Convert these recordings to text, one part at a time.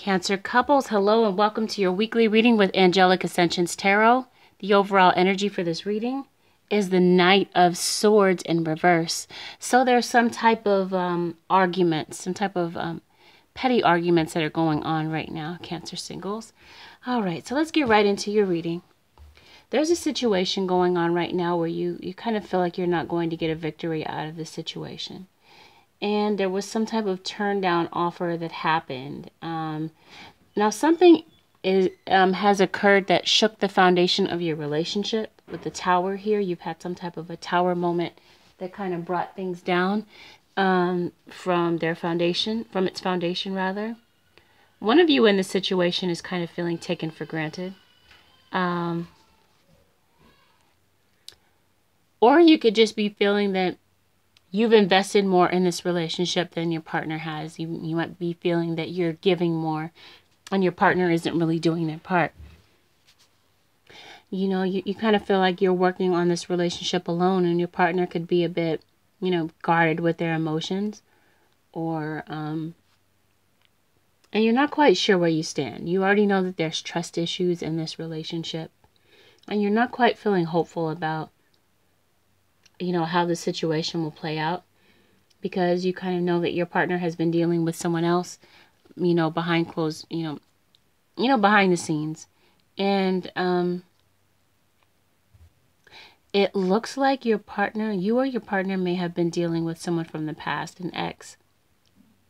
Cancer couples, hello and welcome to your weekly reading with Angelic Ascensions Tarot. The overall energy for this reading is the Knight of Swords in reverse. So there's some type of arguments, some type of petty arguments that are going on right now, Cancer singles. All right, so let's get right into your reading. There's a situation going on right now where you kind of feel like you're not going to get a victory out of this situation. And there was some type of turn down offer that happened. Now something has occurred that shook the foundation of your relationship. With the tower here, you've had some type of a tower moment that kind of brought things down from its foundation rather. One of you in this situation is kind of feeling taken for granted. Or you could just be feeling that you've invested more in this relationship than your partner has. You might be feeling that you're giving more and your partner isn't really doing their part. You know, you kind of feel like you're working on this relationship alone and your partner could be a bit, guarded with their emotions or, and you're not quite sure where you stand. You already know that there's trust issues in this relationship and you're not quite feeling hopeful about how the situation will play out because you kind of know that your partner has been dealing with someone else, behind closed, behind the scenes. And it looks like you or your partner may have been dealing with someone from the past, an ex,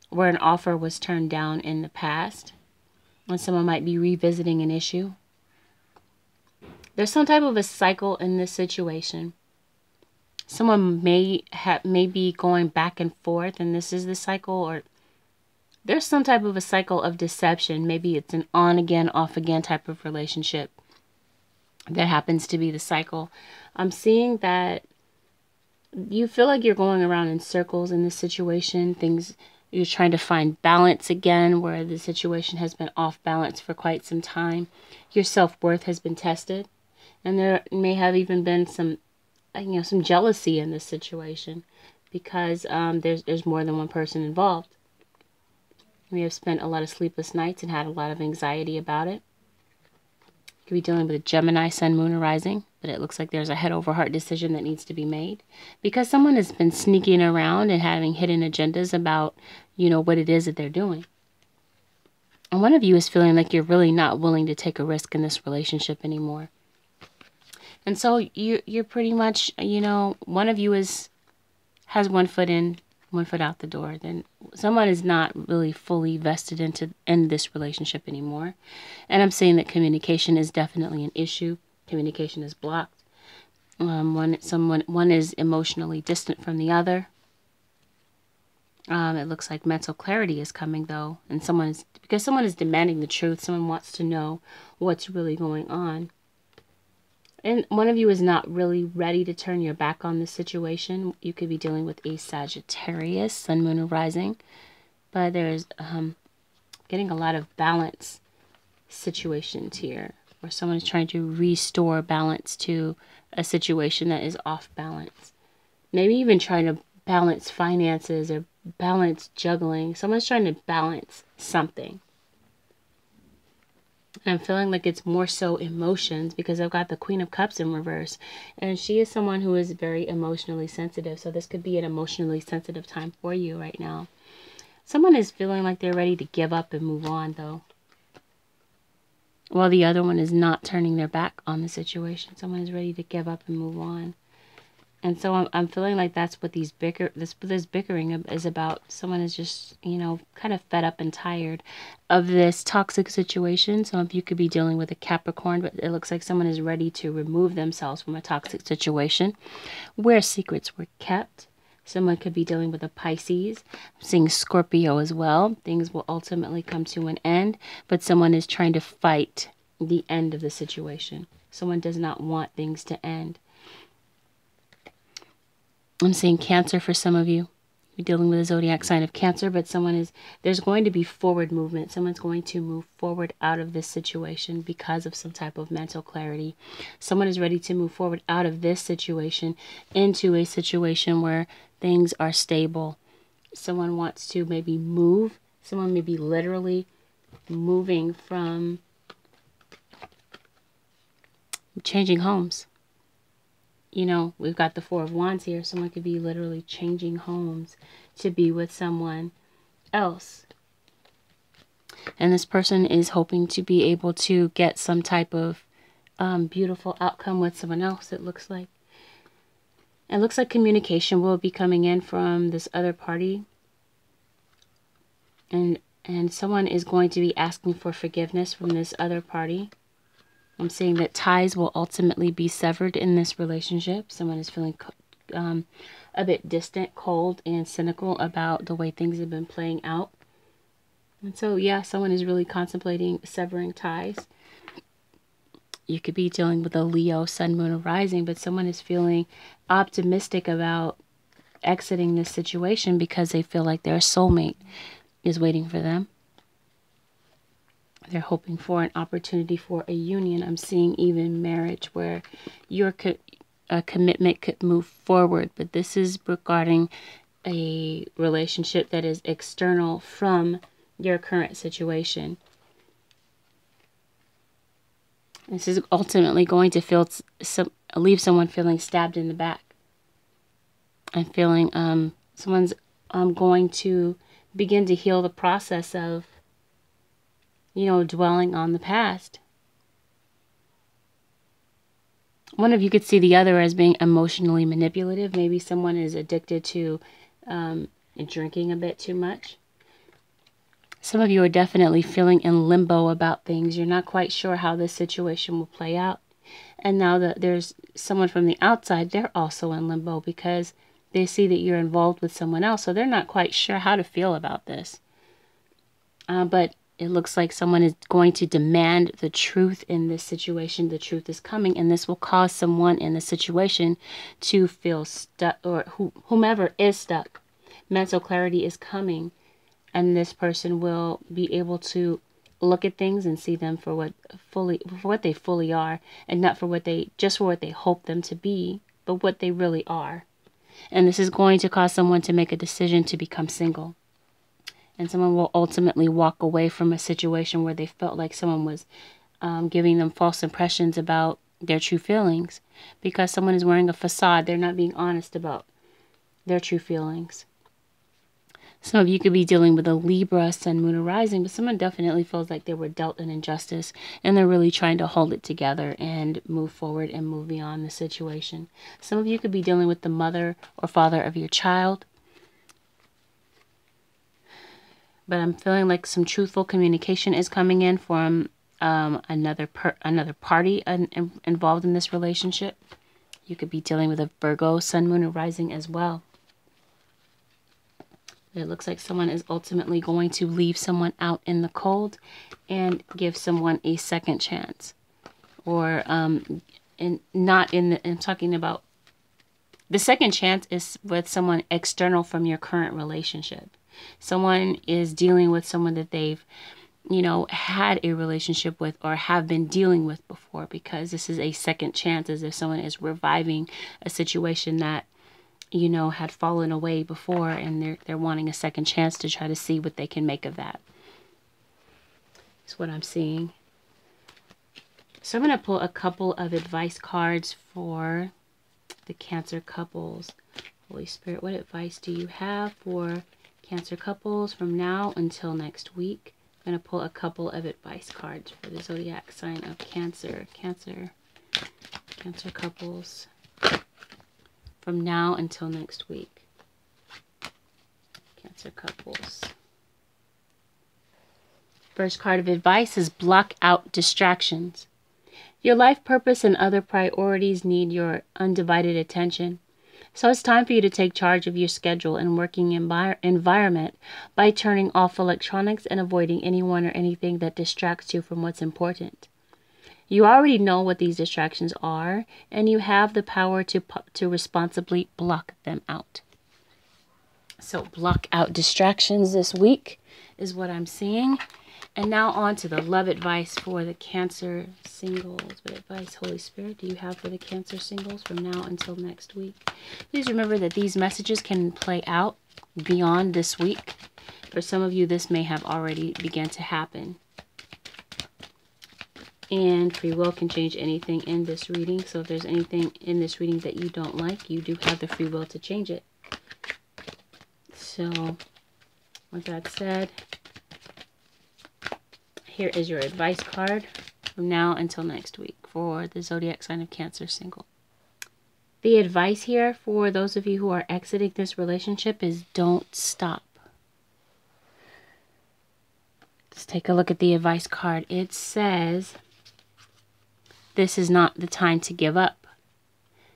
where an offer was turned down in the past and someone might be revisiting an issue. There's some type of a cycle in this situation. Someone may be going back and forth, and this is the cycle, or there's some type of a cycle of deception. Maybe it's an on again, off again type of relationship that happens to be the cycle. I'm seeing that you feel like you're going around in circles in this situation. You're trying to find balance again, where the situation has been off balance for quite some time. Your self-worth has been tested, and there may have even been some jealousy in this situation because there's more than one person involved. We have spent a lot of sleepless nights and had a lot of anxiety about it. You could be dealing with a Gemini, Sun, Moon, or Rising, but it looks like there's a head over heart decision that needs to be made because someone has been sneaking around and having hidden agendas about, what it is that they're doing. And one of you is feeling like you're really not willing to take a risk in this relationship anymore. And so you're pretty much, one of you has one foot in, one foot out the door. Then someone is not really fully vested in this relationship anymore. And I'm saying that communication is definitely an issue. Communication is blocked. One is emotionally distant from the other. It looks like mental clarity is coming though, and because someone is demanding the truth. Someone wants to know what's really going on. And one of you is not really ready to turn your back on this situation. You could be dealing with a Sagittarius, Sun, Moon, or Rising. But there's getting a lot of balance situations here, where someone is trying to restore balance to a situation that is off balance. Maybe even trying to balance finances or balance juggling. Someone's trying to balance something. I'm feeling like it's more so emotions because I've got the Queen of Cups in reverse. And she is someone who is very emotionally sensitive. So this could be an emotionally sensitive time for you right now. Someone is feeling like they're ready to give up and move on though. While the other one is not turning their back on the situation. Someone is ready to give up and move on. And so I'm feeling like that's what this bickering is about. Someone is just, kind of fed up and tired of this toxic situation. Some of you could be dealing with a Capricorn, but it looks like someone is ready to remove themselves from a toxic situation where secrets were kept. Someone could be dealing with a Pisces. I'm seeing Scorpio as well. Things will ultimately come to an end, but someone is trying to fight the end of the situation. Someone does not want things to end. I'm seeing Cancer for some of you. You're dealing with a zodiac sign of Cancer, but there's going to be forward movement. Someone's going to move forward out of this situation because of some type of mental clarity. Someone is ready to move forward out of this situation into a situation where things are stable. Someone wants to maybe move. Someone may be literally moving from changing homes. You know, we've got the Four of Wands here. Someone could be literally changing homes to be with someone else. And this person is hoping to be able to get some type of beautiful outcome with someone else, it looks like. It looks like communication will be coming in from this other party. And someone is going to be asking for forgiveness from this other party. I'm seeing that ties will ultimately be severed in this relationship. Someone is feeling a bit distant, cold, and cynical about the way things have been playing out. And so, yeah, someone is really contemplating severing ties. You could be dealing with a Leo, Sun, Moon, or Rising, but someone is feeling optimistic about exiting this situation because they feel like their soulmate is waiting for them. They're hoping for an opportunity for a union. I'm seeing even marriage where your commitment could move forward. But this is regarding a relationship that is external from your current situation. This is ultimately going to leave someone feeling stabbed in the back. And feeling someone's going to begin to heal the process of, you know, dwelling on the past. One of you could see the other as being emotionally manipulative. Maybe someone is addicted to drinking a bit too much. Some of you are definitely feeling in limbo about things. You're not quite sure how this situation will play out. And now that there's someone from the outside, they're also in limbo because they see that you're involved with someone else. So they're not quite sure how to feel about this. But it looks like someone is going to demand the truth in this situation. The truth is coming, and this will cause someone in the situation to feel stuck, or whomever is stuck. Mental clarity is coming, and this person will be able to look at things and see them for what they fully are, and not for what they hope them to be, but what they really are. And this is going to cause someone to make a decision to become single. And someone will ultimately walk away from a situation where they felt like someone was giving them false impressions about their true feelings. Because someone is wearing a facade. They're not being honest about their true feelings. Some of you could be dealing with a Libra, Sun, Moon, or Rising. But someone definitely feels like they were dealt an injustice. And they're really trying to hold it together and move forward and move beyond the situation. Some of you could be dealing with the mother or father of your child. But I'm feeling like some truthful communication is coming in from another party involved in this relationship. You could be dealing with a Virgo, Sun, Moon, or Rising as well. It looks like someone is ultimately going to leave someone out in the cold and give someone a second chance. Or, I'm talking about the second chance is with someone external from your current relationship. Someone is dealing with someone that they've, you know, had a relationship with or have been dealing with before, because this is a second chance, as if someone is reviving a situation that, you know, had fallen away before, and they're wanting a second chance to try to see what they can make of that. That's what I'm seeing. So I'm going to pull a couple of advice cards for the Cancer couples. Holy Spirit, what advice do you have for Cancer couples from now until next week? I'm going to pull a couple of advice cards for the zodiac sign of Cancer. Cancer couples from now until next week. Cancer couples. First card of advice is block out distractions. Your life purpose and other priorities need your undivided attention. So it's time for you to take charge of your schedule and working environment by turning off electronics and avoiding anyone or anything that distracts you from what's important. You already know what these distractions are, and you have the power to responsibly block them out. So block out distractions this week is what I'm seeing. And now on to the love advice for the Cancer singles. What advice, Holy Spirit, do you have for the Cancer singles from now until next week? Please remember that these messages can play out beyond this week. For some of you, this may have already begun to happen. And free will can change anything in this reading. So if there's anything in this reading that you don't like, you do have the free will to change it. So with that said, here is your advice card from now until next week for the zodiac sign of Cancer single. The advice here for those of you who are exiting this relationship is don't stop. Let's take a look at the advice card. It says, this is not the time to give up.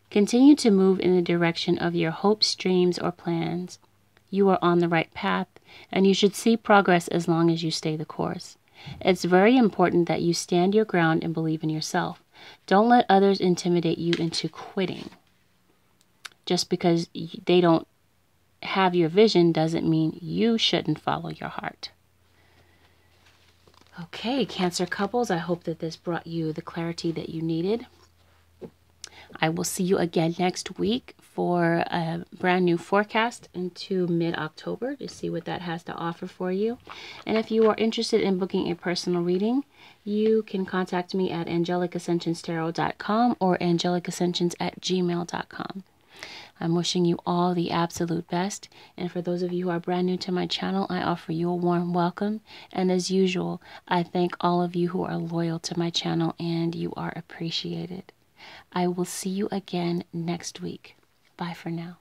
Continue to move in the direction of your hopes, dreams, or plans. You are on the right path, and you should see progress as long as you stay the course. It's very important that you stand your ground and believe in yourself. Don't let others intimidate you into quitting. Just because they don't have your vision doesn't mean you shouldn't follow your heart. Okay, Cancer couples, I hope that this brought you the clarity that you needed. I will see you again next week for a brand new forecast into mid-October to see what that has to offer for you. And if you are interested in booking a personal reading, you can contact me at angelicascensionstarot.com or angelicascensions@gmail.com. I'm wishing you all the absolute best. And for those of you who are brand new to my channel, I offer you a warm welcome. And as usual, I thank all of you who are loyal to my channel, and you are appreciated. I will see you again next week. Bye for now.